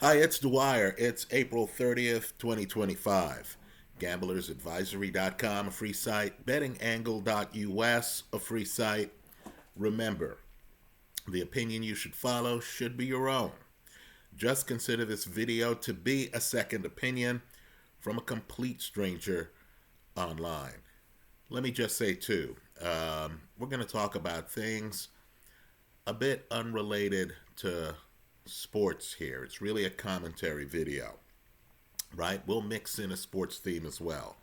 Hi, it's Dwyer. It's April 30th, 2025. GamblersAdvisory.com, a free site. BettingAngle.us, a free site. Remember, the opinion you should follow should be your own. Just consider this video to be a second opinion from a complete stranger online. Let me just say, too, we're going to talk about things a bit unrelated to sports here. It's really a commentary video, right? We'll mix in a sports theme as well.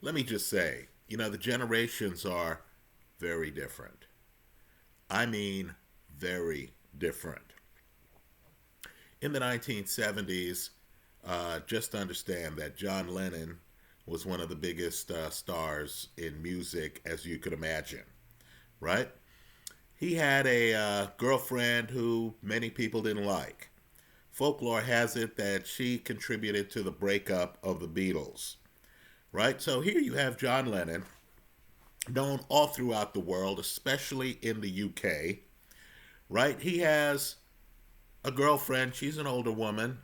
Let me just say, the generations are very different. I mean, very different. In the 1970s, just understand that John Lennon was one of the biggest stars in music as you could imagine, right? He had a girlfriend who many people didn't like. Folklore has it that she contributed to the breakup of the Beatles, right? So here you have John Lennon, known all throughout the world, especially in the UK, right? He has a girlfriend, she's an older woman,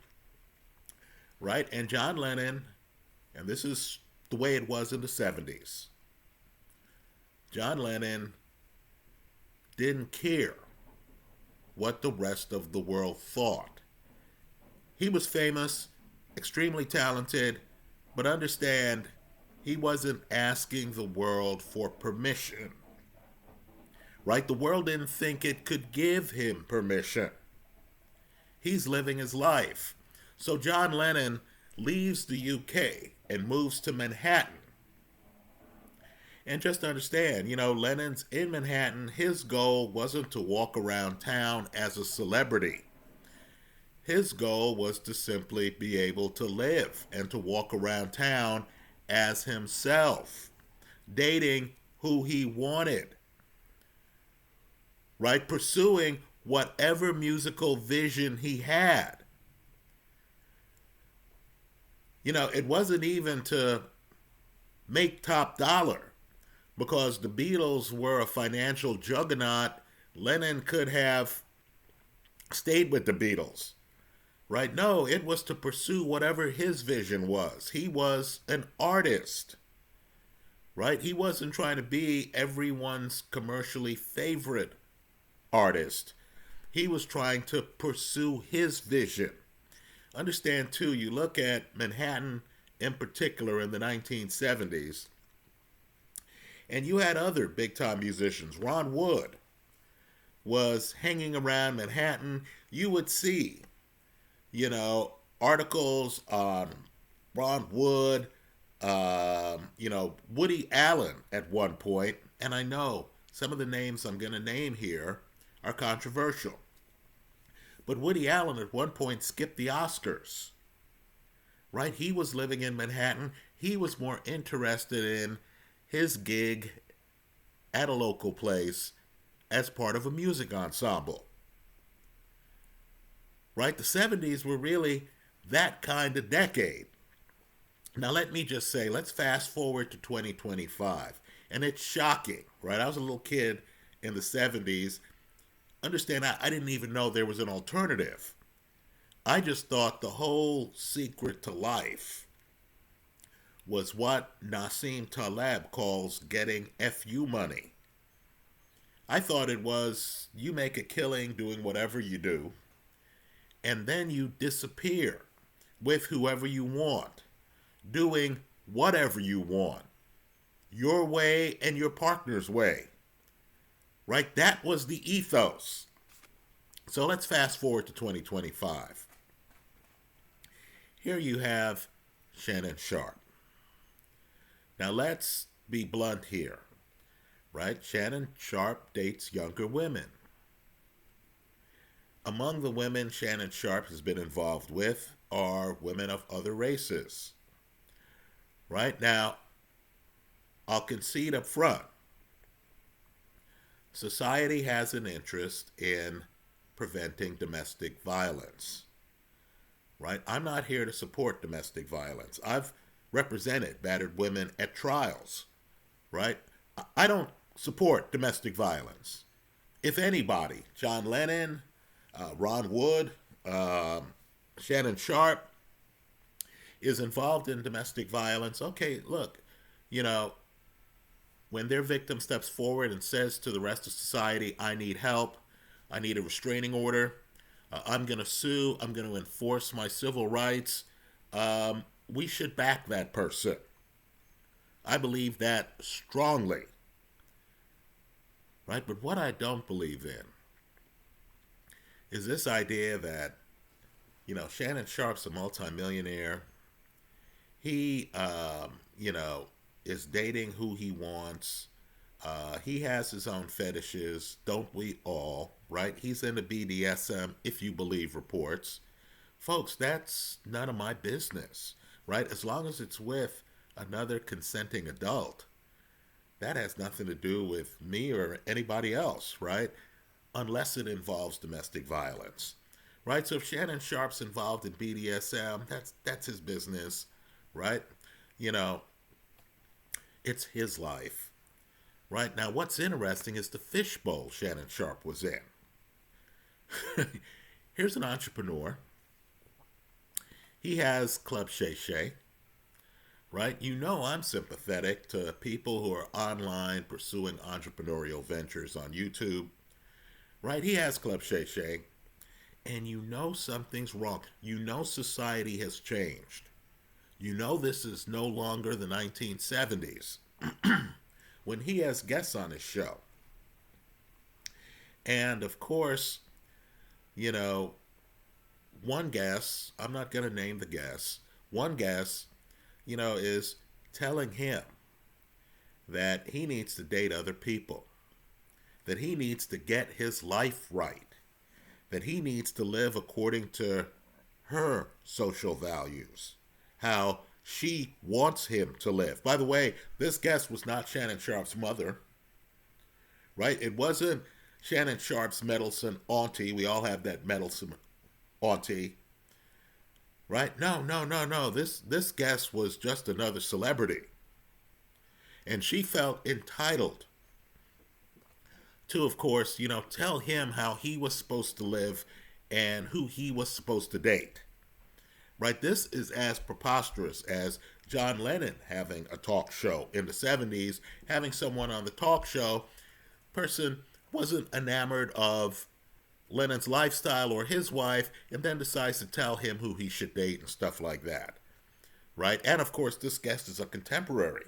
right? And John Lennon, and this is the way it was in the 70s, John Lennon didn't care what the rest of the world thought. He was famous, extremely talented, but understand he wasn't asking the world for permission. Right? The world didn't think it could give him permission. He's living his life. So John Lennon leaves the UK and moves to Manhattan. And just understand, Lennon's in Manhattan. His goal wasn't to walk around town as a celebrity. His goal was to simply be able to live and to walk around town as himself, dating who he wanted, right? Pursuing whatever musical vision he had. It wasn't even to make top dollar because the Beatles were a financial juggernaut. Lennon could have stayed with the Beatles. Right? No, it was to pursue whatever his vision was. He was an artist. Right? He wasn't trying to be everyone's commercially favorite artist. He was trying to pursue his vision. Understand, too, you look at Manhattan in particular in the 1970s, and you had other big time musicians. Ron Wood was hanging around Manhattan. You would see articles on Ron Wood, Woody Allen at one point, and I know some of the names I'm going to name here are controversial. But Woody Allen at one point skipped the Oscars, right? He was living in Manhattan. He was more interested in his gig at a local place as part of a music ensemble. Right? The 70s were really that kind of decade. Now, let me just say, let's fast forward to 2025. And it's shocking, right? I was a little kid in the 70s. Understand, I didn't even know there was an alternative. I just thought the whole secret to life was what Nassim Taleb calls getting FU money. I thought it was you make a killing doing whatever you do, and then you disappear with whoever you want, doing whatever you want, your way and your partner's way. Right? That was the ethos. So let's fast forward to 2025. Here you have Shannon Sharpe. Now let's be blunt here, right? Shannon Sharpe dates younger women. Among the women Shannon Sharpe has been involved with are women of other races. Right now, I'll concede up front. Society has an interest in preventing domestic violence. Right? I'm not here to support domestic violence. I've represented battered women at trials. Right? I don't support domestic violence. If anybody, John Lennon, Ron Wood, Shannon Sharpe is involved in domestic violence. Okay, look, you know, when their victim steps forward and says to the rest of society, I need help, I need a restraining order, I'm going to sue, I'm going to enforce my civil rights, we should back that person. I believe that strongly. Right? But what I don't believe in is this idea that, Shannon Sharpe's a multimillionaire. He, is dating who he wants. He has his own fetishes, don't we all, right? He's into BDSM, if you believe reports. Folks, that's none of my business, right? As long as it's with another consenting adult, that has nothing to do with me or anybody else, right? Unless it involves domestic violence, right? So if Shannon Sharpe's involved in BDSM, that's his business, right? It's his life, right? Now, what's interesting is the fishbowl Shannon Sharpe was in. Here's an entrepreneur. He has Club Shay Shay, right? I'm sympathetic to people who are online pursuing entrepreneurial ventures on YouTube, right? He has Club Shay Shay, and something's wrong. Society has changed. This is no longer the 1970s when he has guests on his show. And of course, one guest, I'm not going to name the guest, one guest, is telling him that he needs to date other people, that he needs to get his life right, that he needs to live according to her social values, how she wants him to live. By the way, this guest was not Shannon Sharpe's mother, right? It wasn't Shannon Sharpe's meddlesome auntie. We all have that meddlesome auntie, right? No. This guest was just another celebrity. And she felt entitled to, of course, tell him how he was supposed to live and who he was supposed to date. Right? This is as preposterous as John Lennon having a talk show in the 70s, having someone on the talk show, person wasn't enamored of Lennon's lifestyle or his wife, and then decides to tell him who he should date and stuff like that. Right? And of course, this guest is a contemporary.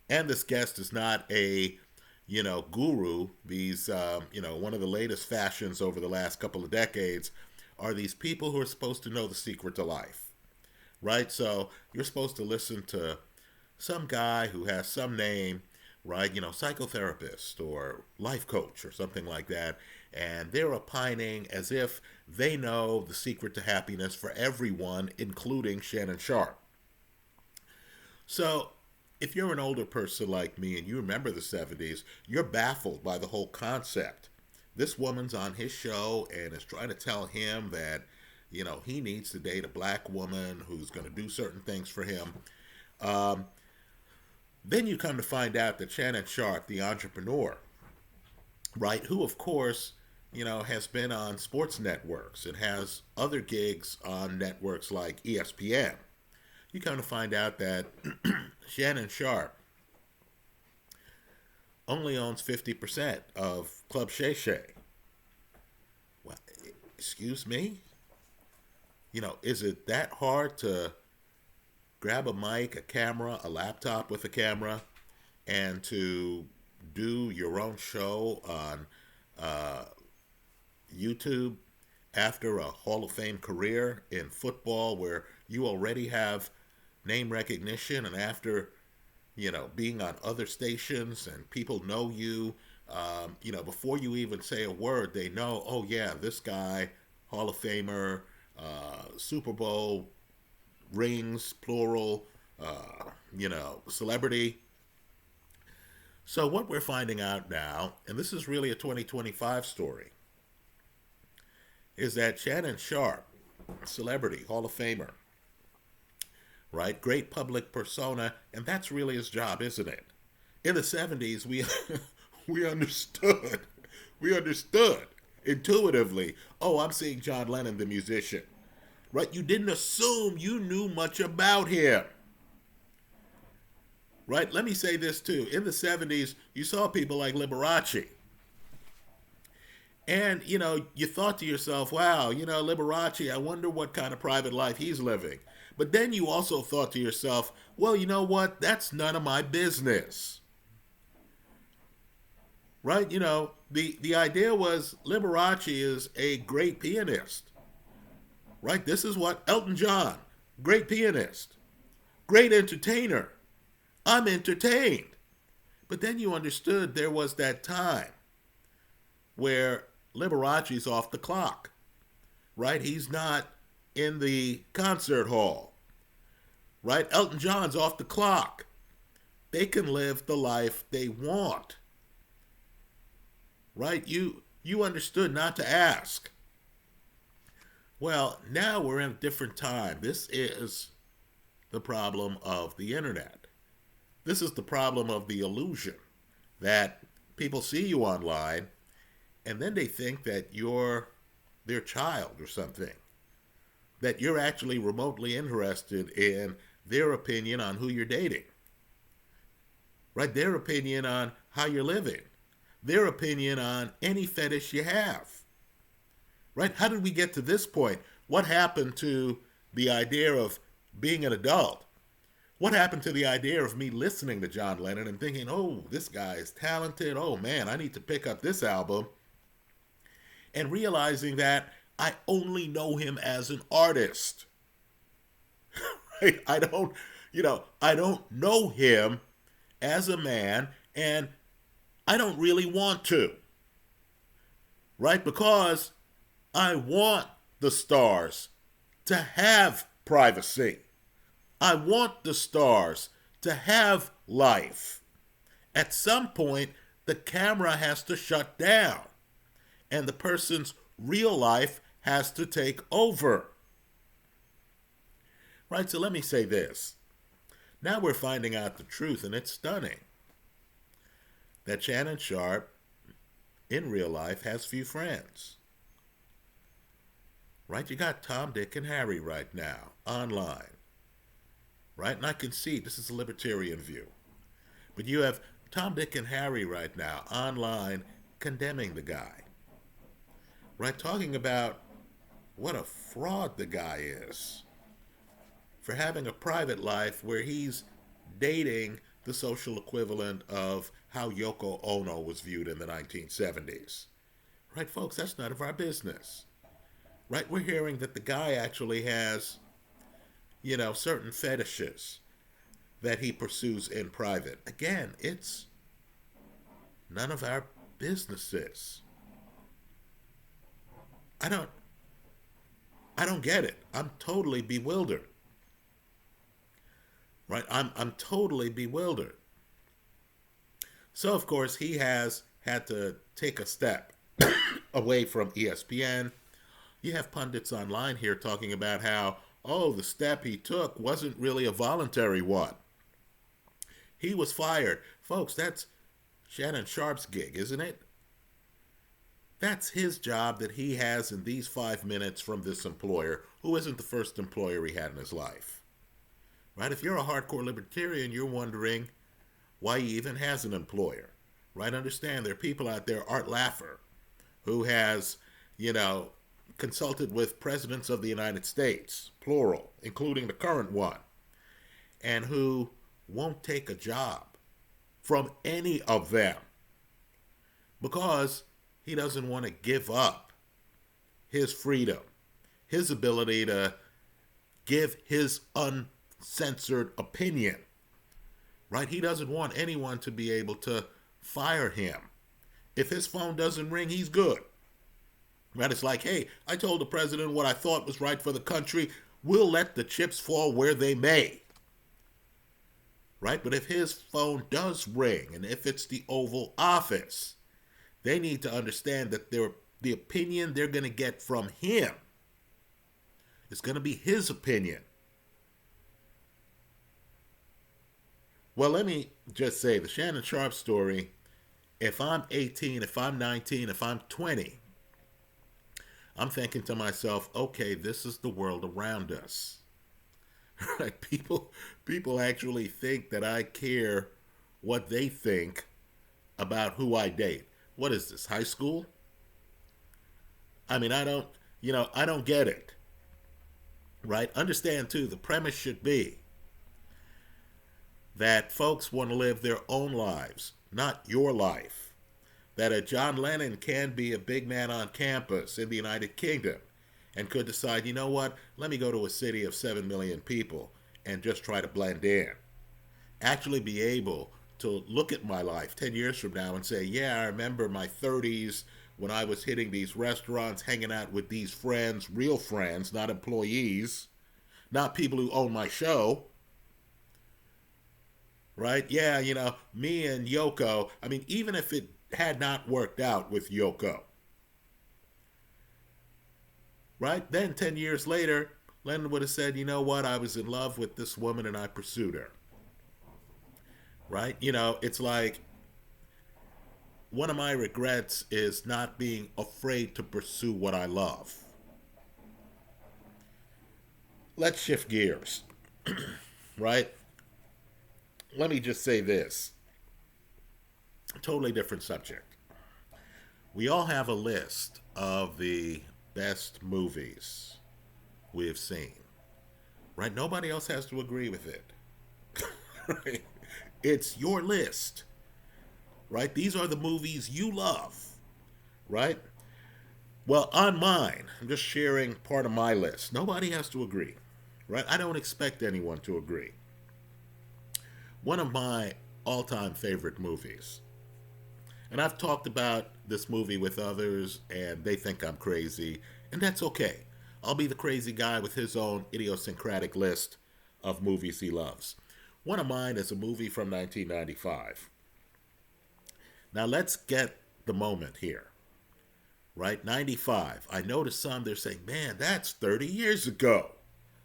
And this guest is not a, guru. These, one of the latest fashions over the last couple of decades are these people who are supposed to know the secret to life, right? So you're supposed to listen to some guy who has some name, right? Psychotherapist or life coach or something like that. And they're opining as if they know the secret to happiness for everyone, including Shannon Sharpe. So if you're an older person like me and you remember the 70s, you're baffled by the whole concept. This woman's on his show and is trying to tell him that, he needs to date a black woman who's going to do certain things for him. Then you come to find out that Shannon Sharpe, the entrepreneur, right, who of course, has been on sports networks and has other gigs on networks like ESPN. You come to find out that Shannon Sharpe only owns 50% of Club Shay Shay. Well, excuse me? Is it that hard to grab a mic, a camera, a laptop with a camera, and to do your own show on YouTube after a Hall of Fame career in football where you already have name recognition, and after being on other stations and people know you, before you even say a word, they know, oh yeah, this guy, Hall of Famer, Super Bowl rings, plural, celebrity. So what we're finding out now, and this is really a 2025 story, is that Shannon Sharpe, celebrity, Hall of Famer, right? Great public persona, and that's really his job, isn't it? In the 70s, we understood. We understood intuitively, oh, I'm seeing John Lennon, the musician. Right? You didn't assume you knew much about him. Right? Let me say this too. In the 70s, you saw people like Liberace. And, you thought to yourself, wow, Liberace, I wonder what kind of private life he's living. But then you also thought to yourself, well, you know what? That's none of my business. Right? The idea was Liberace is a great pianist. Right? This is what Elton John, great pianist, great entertainer. I'm entertained. But then you understood there was that time where Liberace's off the clock, right? He's not in the concert hall, right? Elton John's off the clock. They can live the life they want, right? You understood not to ask. Well, now we're in a different time. This is the problem of the internet. This is the problem of the illusion that people see you online and then they think that you're their child or something, that you're actually remotely interested in their opinion on who you're dating, right? Their opinion on how you're living, their opinion on any fetish you have, right? How did we get to this point? What happened to the idea of being an adult? What happened to the idea of me listening to John Lennon and thinking, oh, this guy is talented. Oh, man, I need to pick up this album. And realizing that I only know him as an artist. Right? I don't know him as a man, and I don't really want to. Right? Because I want the stars to have privacy. I want the stars to have life. At some point, the camera has to shut down and the person's real life has to take over. Right, so let me say this. Now we're finding out the truth, and it's stunning, that Shannon Sharpe, in real life, has few friends. Right, you got Tom, Dick, and Harry right now, online. Right, and I can see this is a libertarian view. But you have Tom, Dick, and Harry right now, online, condemning the guy. Right, talking about what a fraud the guy is for having a private life where he's dating the social equivalent of how Yoko Ono was viewed in the 1970s. Right, folks, that's none of our business. Right, we're hearing that the guy actually has, certain fetishes that he pursues in private. Again, it's none of our businesses. I don't get it. I'm totally bewildered. Right? I'm totally bewildered. So, of course, he has had to take a step away from ESPN. You have pundits online here talking about how, the step he took wasn't really a voluntary one. He was fired. Folks, that's Shannon Sharpe's gig, isn't it? That's his job that he has in these 5 minutes from this employer, who isn't the first employer he had in his life. Right? If you're a hardcore libertarian, you're wondering why he even has an employer. Right? Understand, there are people out there, Art Laffer, who has, consulted with presidents of the United States, plural, including the current one, and who won't take a job from any of them because he doesn't want to give up his freedom, his ability to give his uncensored opinion, right? He doesn't want anyone to be able to fire him. If his phone doesn't ring, he's good. Right? It's like, hey, I told the president what I thought was right for the country. We'll let the chips fall where they may. Right? But if his phone does ring, and if it's the Oval Office, they need to understand that the opinion they're going to get from him is going to be his opinion. Well, let me just say, the Shannon Sharpe story, if I'm 18, if I'm 19, if I'm 20, I'm thinking to myself, okay, this is the world around us. Right? People actually think that I care what they think about who I date. What is this, high school? I mean, I don't get it. Right? Understand too, the premise should be that folks want to live their own lives, not your life. That a John Lennon can be a big man on campus in the United Kingdom and could decide, you know what, let me go to a city of 7 million people and just try to blend in. Actually be able to look at my life 10 years from now and say, yeah, I remember my 30s when I was hitting these restaurants, hanging out with these friends, real friends, not employees, not people who own my show, right? Yeah, me and Yoko, I mean, even if it had not worked out with Yoko, right? Then 10 years later, Lennon would have said, you know what, I was in love with this woman and I pursued her, right? It's like one of my regrets is not being afraid to pursue what I love. Let's shift gears, right? Let me just say this, totally different subject. We all have a list of the best movies we have seen, right? Nobody else has to agree with it. Right? It's your list, right? These are the movies you love, right? Well, on mine, I'm just sharing part of my list. Nobody has to agree, right? I don't expect anyone to agree. One of my all-time favorite movies, and I've talked about this movie with others, and they think I'm crazy, and that's okay. I'll be the crazy guy with his own idiosyncratic list of movies he loves. One of mine is a movie from 1995. Now let's get the moment here, right? 95. I noticed some, they're saying, man, that's 30 years ago.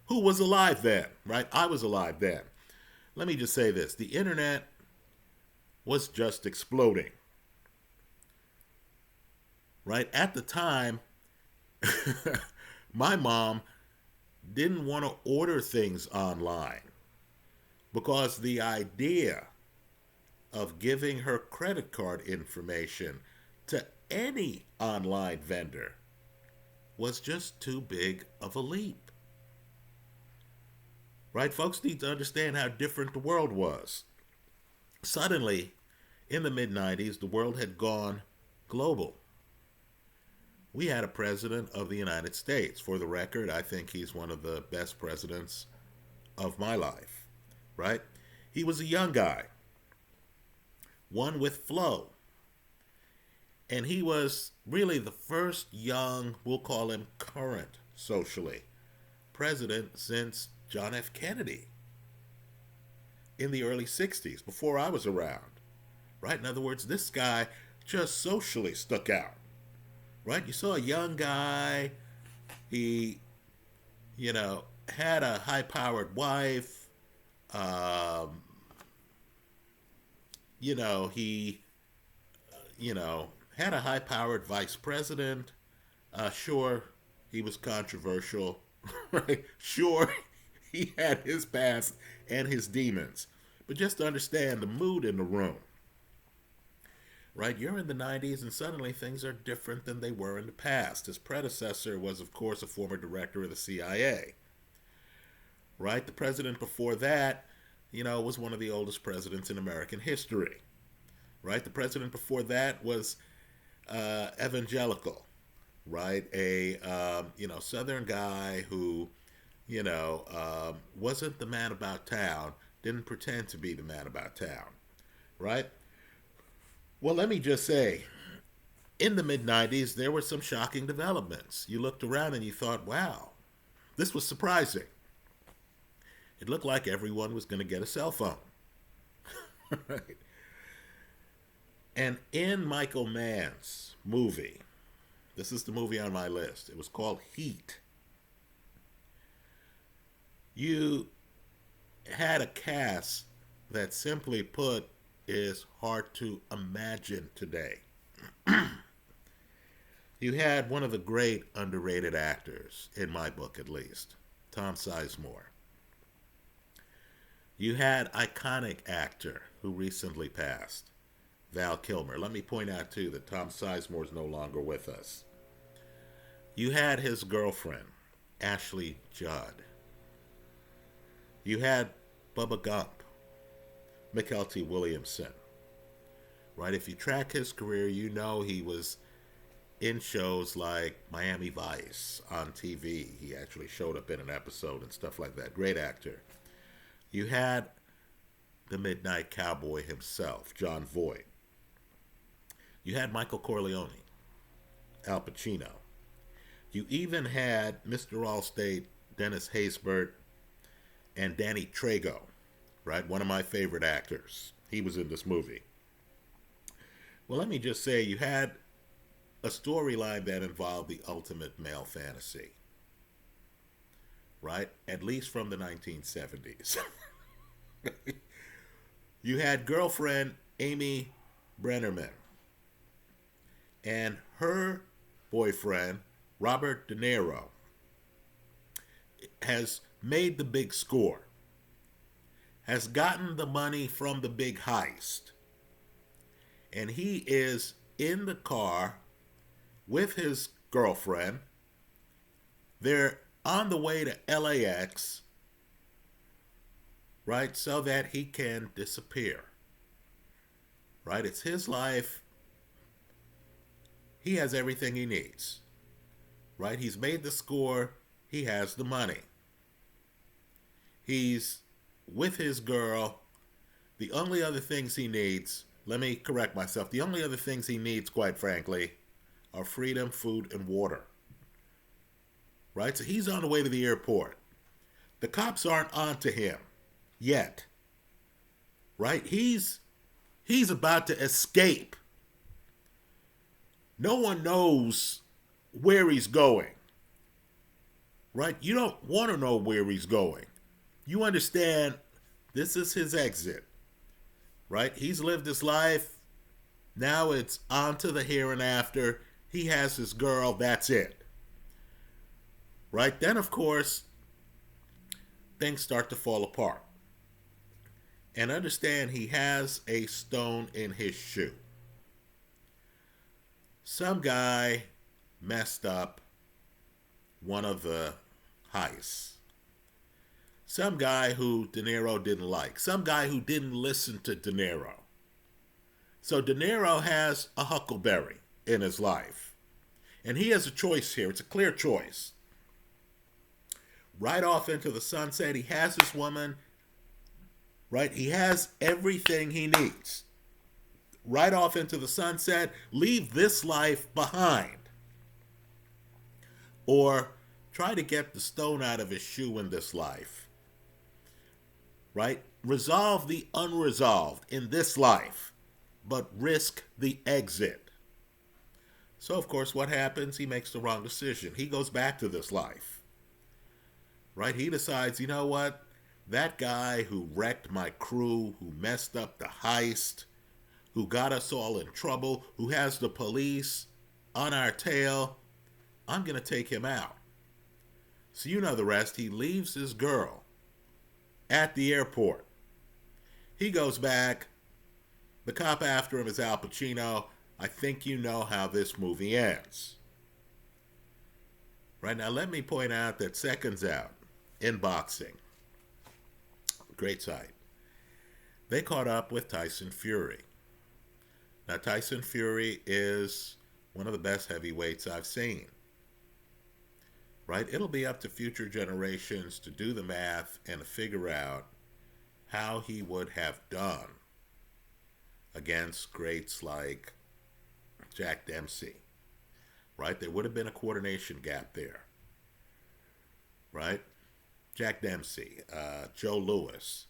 Who was alive then, right? I was alive then. Let me just say this. The internet was just exploding, right? At the time, my mom didn't want to order things online because the idea of giving her credit card information to any online vendor was just too big of a leap. Right? Folks need to understand how different the world was. Suddenly, in the mid-90s, the world had gone global. We had a president of the United States. For the record, I think he's one of the best presidents of my life, right? He was a young guy, one with flow. And he was really the first young, we'll call him current socially, president since John F. Kennedy in the early 60s, before I was around, right? In other words, this guy just socially stuck out, right? You saw a young guy, he, had a high-powered wife, he, had a high-powered vice president. Sure, he was controversial, right? Sure, he had his past and his demons. But just to understand the mood in the room, right? You're in the 90s and suddenly things are different than they were in the past. His predecessor was, of course, a former director of the CIA, right? The president before that, was one of the oldest presidents in American history, right? The president before that was evangelical, right? A, Southern guy who, wasn't the man about town, didn't pretend to be the man about town, right? Well, let me just say, in the mid-90s, there were some shocking developments. You looked around and you thought, wow, this was surprising. It looked like everyone was going to get a cell phone. Right? And in Michael Mann's movie, this is the movie on my list, it was called Heat. You had a cast that, simply put, is hard to imagine today. You had one of the great underrated actors, in my book at least, Tom Sizemore. You had iconic actor who recently passed, Val Kilmer. Let me point out, too, that Tom Sizemore is no longer with us. You had his girlfriend, Ashley Judd. You had Bubba Gump, McKelty Williamson. Right? If you track his career, you know he was in shows like Miami Vice on TV. He actually showed up in an episode and stuff like that. Great actor. You had the Midnight Cowboy himself, John Voight. You had Michael Corleone, Al Pacino. You even had Mr. Allstate, Dennis Haysbert, and Danny Trejo, right? One of my favorite actors. He was in this movie. Well, let me just say, you had a storyline that involved the ultimate male fantasy, right? At least from the 1970s. You had girlfriend Amy Brennerman and her boyfriend, Robert De Niro, has made the big score, has gotten the money from the big heist, and he is in the car with his girlfriend. They're on the way to LAX, right, so that he can disappear. Right? It's his life. He has everything he needs. Right? He's made the score. He has the money. He's with his girl. The only other things he needs, let me correct myself, the only other things he needs, quite frankly, are freedom, food, and water. Right? So he's on the way to the airport. The cops aren't on to him yet. Right? He's about to escape. No one knows where he's going. Right? You don't want to know where he's going. You understand this is his exit. Right? He's lived his life. Now it's on to the here and after. He has his girl. That's it. Right? Then, of course, things start to fall apart. And understand he has a stone in his shoe. Some guy messed up one of the heists. Some guy who De Niro didn't like. Some guy who didn't listen to De Niro. So De Niro has a huckleberry in his life. And he has a choice here. It's a clear choice. Right off into the sunset. He has this woman. Right? He has everything he needs. Right off into the sunset. Leave this life behind. Or try to get the stone out of his shoe in this life. Right? Resolve the unresolved in this life, but risk the exit. So, of course, what happens? He makes the wrong decision. He goes back to this life. Right? He decides, you know what? That guy who wrecked my crew, who messed up the heist, who got us all in trouble, who has the police on our tail, I'm going to take him out. So you know the rest. He leaves his girl at the airport. He goes back. The cop after him is Al Pacino. I think you know how this movie ends. Right now, let me point out that Seconds Out in boxing, great site, they caught up with Tyson Fury. Now, Tyson Fury is one of the best heavyweights I've seen. Right? It'll be up to future generations to do the math and to figure out how he would have done against greats like Jack Dempsey. Right? There would have been a coordination gap there. Right? Jack Dempsey, Joe Louis.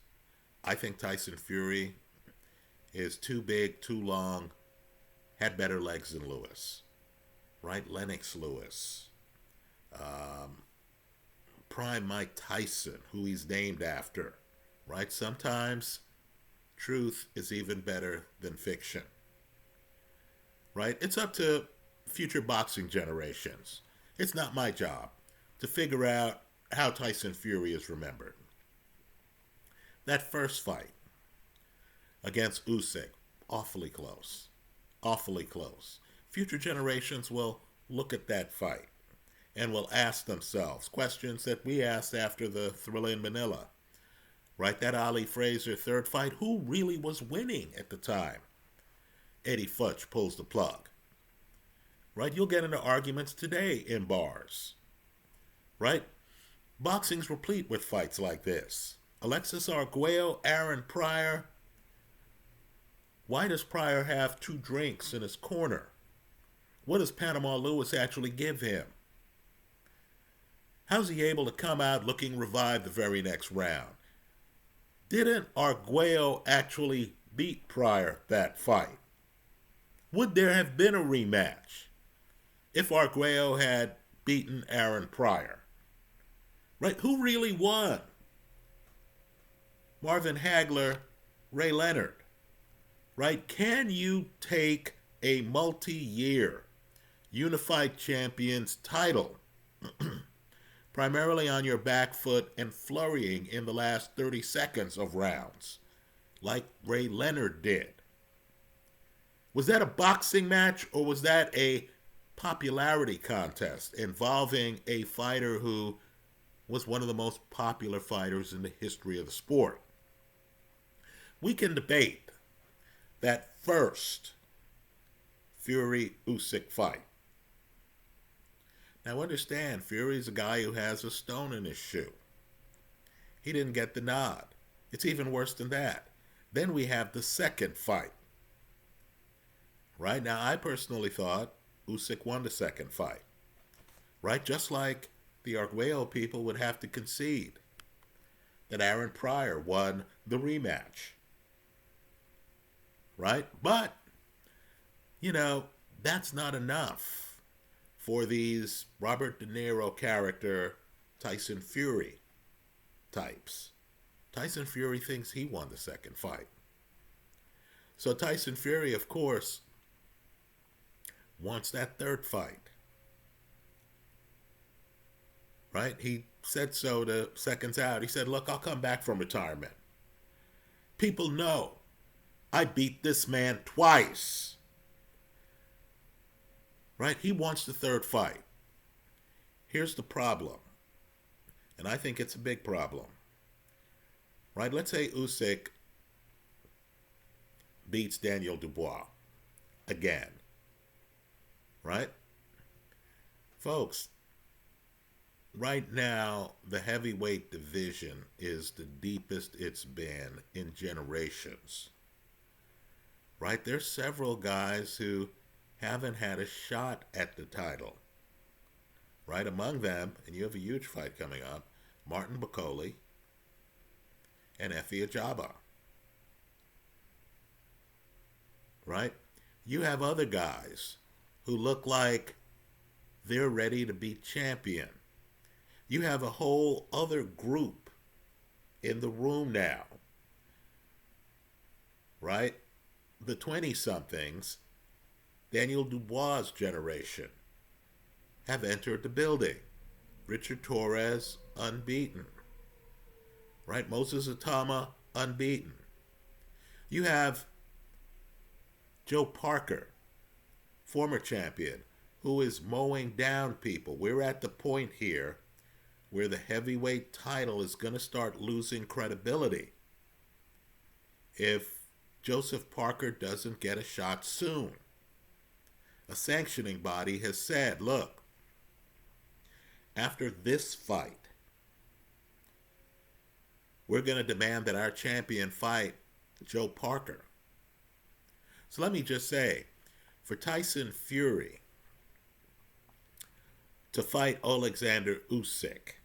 I think Tyson Fury is too big, too long, had better legs than Louis. Right? Lennox Lewis. Prime Mike Tyson, who he's named after, right? Sometimes truth is even better than fiction, right? It's up to future boxing generations. It's not my job to figure out how Tyson Fury is remembered. That first fight against Usyk, awfully close. Awfully close. Future generations will look at that fight and will ask themselves questions that we asked after the Thriller in Manila. Right, that Ali Frazier third fight, who really was winning at the time? Eddie Futch pulls the plug. Right, you'll get into arguments today in bars. Right? Boxing's replete with fights like this. Alexis Arguello, Aaron Pryor. Why does Pryor have 2 drinks in his corner? What does Panama Lewis actually give him? How's he able to come out looking revived the very next round? Didn't Arguello actually beat Pryor that fight? Would there have been a rematch if Arguello had beaten Aaron Pryor? Right? Who really won? Marvin Hagler, Ray Leonard. Right? Can you take a multi-year unified champions title primarily on your back foot and flurrying in the last 30 seconds of rounds like Ray Leonard did? Was that a boxing match, or was that a popularity contest involving a fighter who was one of the most popular fighters in the history of the sport? We can debate that first Fury-Usyk fight. Now understand, Fury's a guy who has a stone in his shoe. He didn't get the nod. It's even worse than that. Then we have the second fight. Right now, I personally thought Usyk won the second fight. Right? Just like the Arguello people would have to concede that Aaron Pryor won the rematch. Right? But, that's not enough for these Robert De Niro character Tyson Fury types. Tyson Fury thinks he won the second fight. So Tyson Fury, of course, wants that third fight. Right? He said so to seconds out. He said, look, I'll come back from retirement. People know I beat this man twice. Right? He wants the third fight. Here's the problem, and I think it's a big problem. Right? Let's say Usyk beats Daniel Dubois again. Right? Folks, right now, the heavyweight division is the deepest it's been in generations. Right? There's several guys who haven't had a shot at the title. Right? Among them, and you have a huge fight coming up, Martin Bakole and Efe Ajagba. Right? You have other guys who look like they're ready to be champion. You have a whole other group in the room now. Right? The 20-somethings, Daniel Dubois' generation, have entered the building. Richard Torres, unbeaten. Right? Moses Atama, unbeaten. You have Joe Parker, former champion, who is mowing down people. We're at the point here where the heavyweight title is going to start losing credibility if Joseph Parker doesn't get a shot soon. A sanctioning body has said, look, after this fight, we're going to demand that our champion fight Joe Parker. So let me just say, for Tyson Fury to fight Oleksandr Usyk,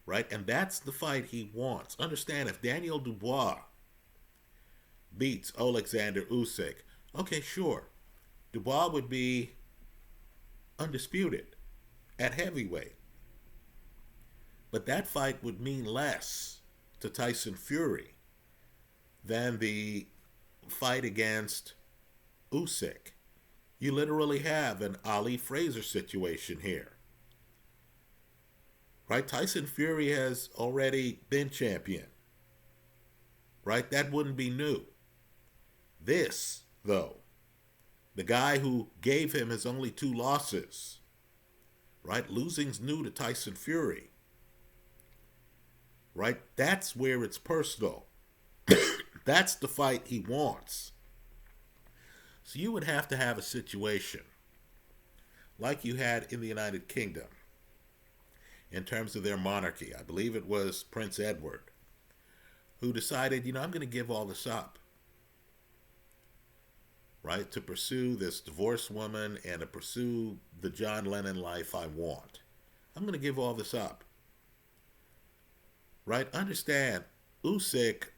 right? And that's the fight he wants. Understand, if Daniel Dubois beats Oleksandr Usyk, okay, sure. Dubois would be undisputed at heavyweight. But that fight would mean less to Tyson Fury than the fight against Usyk. You literally have an Ali Fraser situation here. Right? Tyson Fury has already been champion. Right? That wouldn't be new. This, though, the guy who gave him his only 2 losses, right? Losing's new to Tyson Fury. Right? That's where it's personal. That's the fight he wants. So you would have to have a situation like you had in the United Kingdom in terms of their monarchy. I believe it was Prince Edward who decided, I'm going to give all this up, right, to pursue this divorced woman and to pursue the John Lennon life I want. I'm going to give all this up. Right? Understand, Usyk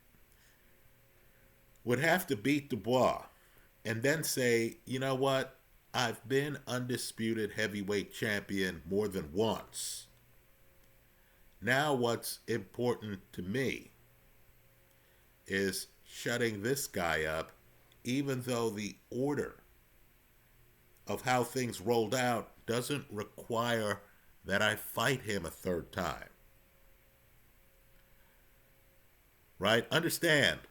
would have to beat Dubois and then say, you know what? I've been undisputed heavyweight champion more than once. Now what's important to me is shutting this guy up, even though the order of how things rolled out doesn't require that I fight him a 3rd time. Right? Understand,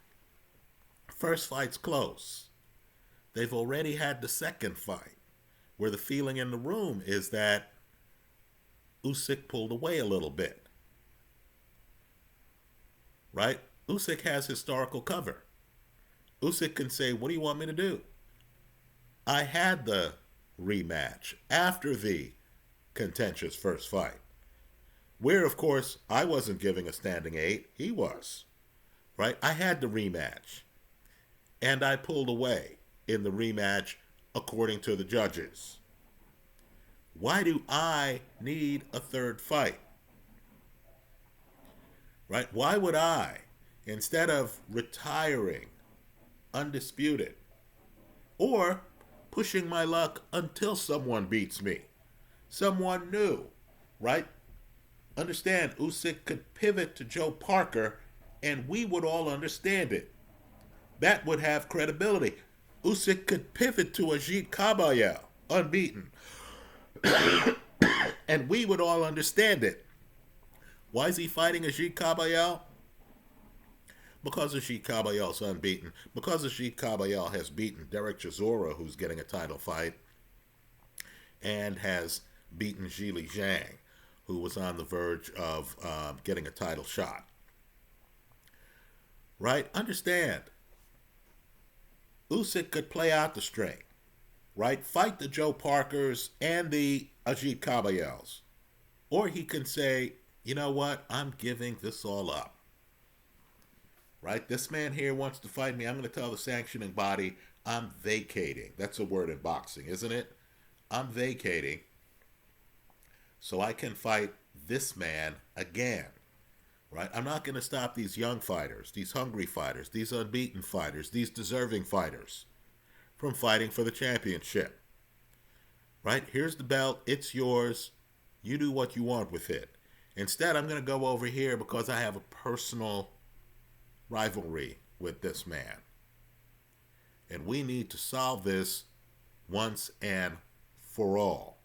first fight's close. They've already had the 2nd fight, where the feeling in the room is that Usyk pulled away a little bit. Right? Usyk has historical cover. Usyk can say, what do you want me to do? I had the rematch after the contentious first fight, where, of course, I wasn't giving a standing 8. He was. Right? I had the rematch. And I pulled away in the rematch according to the judges. Why do I need a 3rd fight? Right? Why would I, instead of retiring undisputed or pushing my luck until someone beats me, someone new, right? Understand, Usyk could pivot to Joe Parker and we would all understand it. That would have credibility. Usyk could pivot to Ajit Kabayel, unbeaten. And we would all understand it. Why is he fighting Ajit Kabayel? Because Ajit Kabayel's unbeaten. Because Ajit Kabayel has beaten Derek Chisora, who's getting a title fight, and has beaten Zhili Zhang, who was on the verge of getting a title shot. Right? Understand. Usyk could play out the string. Right? Fight the Joe Parkers and the Ajit Kabayels. Or he can say, you know what? I'm giving this all up. Right? This man here wants to fight me. I'm going to tell the sanctioning body I'm vacating. That's a word in boxing, isn't it? I'm vacating so I can fight this man again. Right? I'm not going to stop these young fighters, these hungry fighters, these unbeaten fighters, these deserving fighters from fighting for the championship. Right? Here's the belt. It's yours. You do what you want with it. Instead, I'm going to go over here because I have a personal rivalry with this man. And we need to solve this once and for all.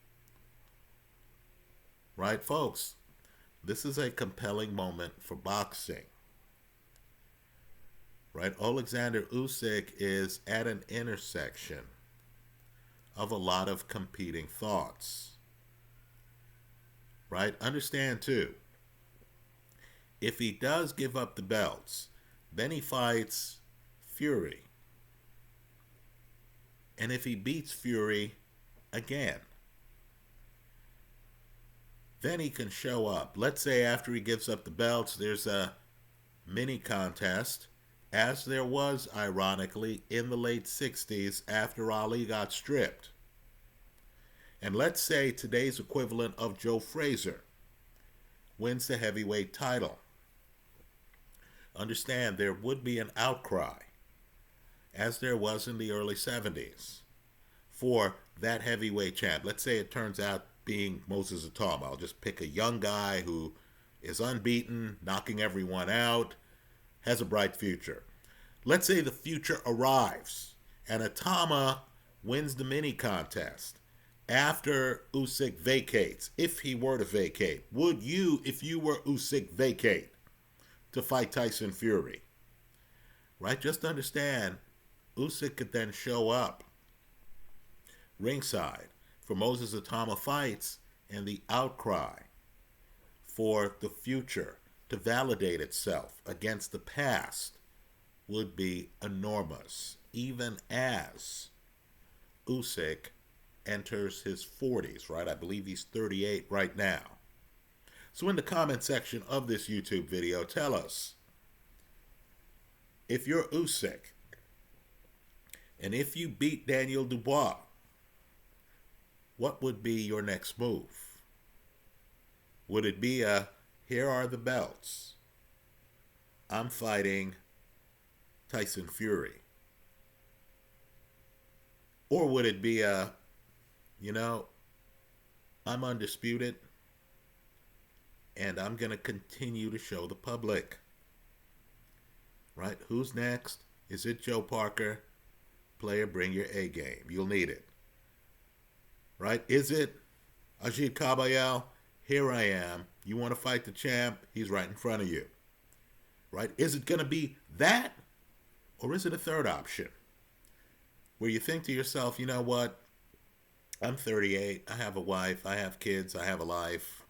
Right, folks? This is a compelling moment for boxing. Right? Oleksandr Usyk is at an intersection of a lot of competing thoughts. Right? Understand, too, if he does give up the belts, then he fights Fury. And if he beats Fury again, then he can show up. Let's say after he gives up the belts, there's a mini contest, as there was, ironically, in the late 60s after Ali got stripped. And let's say today's equivalent of Joe Frazier wins the heavyweight title. Understand, there would be an outcry, as there was in the early 70s, for that heavyweight champ. Let's say it turns out being Moses Atama. I'll just pick a young guy who is unbeaten, knocking everyone out, has a bright future. Let's say the future arrives, and Atama wins the mini contest, after Usyk vacates, if he were to vacate, would you, if you were Usyk, vacate to fight Tyson Fury? Right? Just understand, Usyk could then show up ringside for Moses Atama fights, and the outcry for the future to validate itself against the past would be enormous, even as Usyk enters his 40s, right? I believe he's 38 right now. So in the comment section of this YouTube video, tell us, if you're Usyk, and if you beat Daniel Dubois, what would be your next move? Would it be a, here are the belts, I'm fighting Tyson Fury? Or would it be a, you know, I'm undisputed and I'm going to continue to show the public, right? Who's next? Is it Joe Parker? Player, bring your A game. You'll need it. Right? Is it Ajit Kabayel? Here I am. You want to fight the champ? He's right in front of you. Right? Is it going to be that? Or is it a third option? Where you think to yourself, you know what? I'm 38. I have a wife. I have kids. I have a life.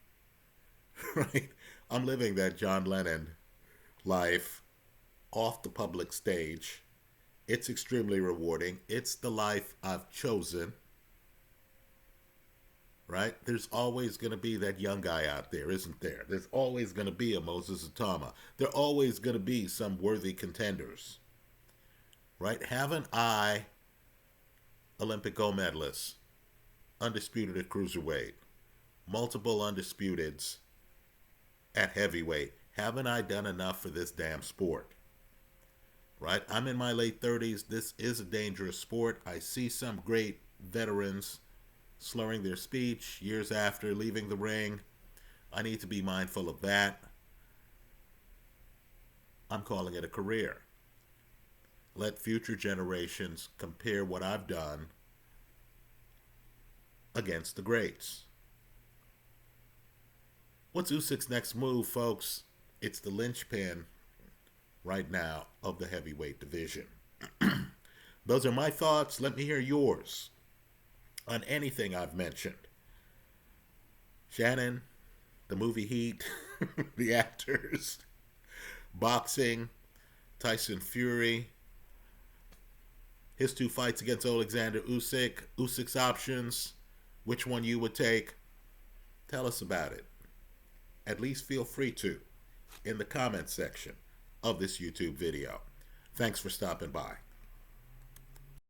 Right? I'm living that John Lennon life off the public stage. It's extremely rewarding. It's the life I've chosen. Right? There's always going to be that young guy out there, isn't there? There's always going to be a Moses Atama. There are always going to be some worthy contenders. Right? Haven't I, Olympic gold medalists, undisputed at cruiserweight, multiple undisputeds at heavyweight, haven't I done enough for this damn sport? Right? I'm in my late 30s. This is a dangerous sport. I see some great veterans slurring their speech years after leaving the ring. I need to be mindful of that. I'm calling it a career. Let future generations compare what I've done against the greats. What's Usyk's next move, folks? It's the linchpin right now of the heavyweight division. Those are my thoughts. Let me hear yours on anything I've mentioned. Shannon, the movie Heat, the actors, boxing, Tyson Fury, his 2 fights against Oleksandr Usyk, Usyk's options, which one you would take. Tell us about it. At least feel free to in the comment section of this YouTube video. Thanks for stopping by.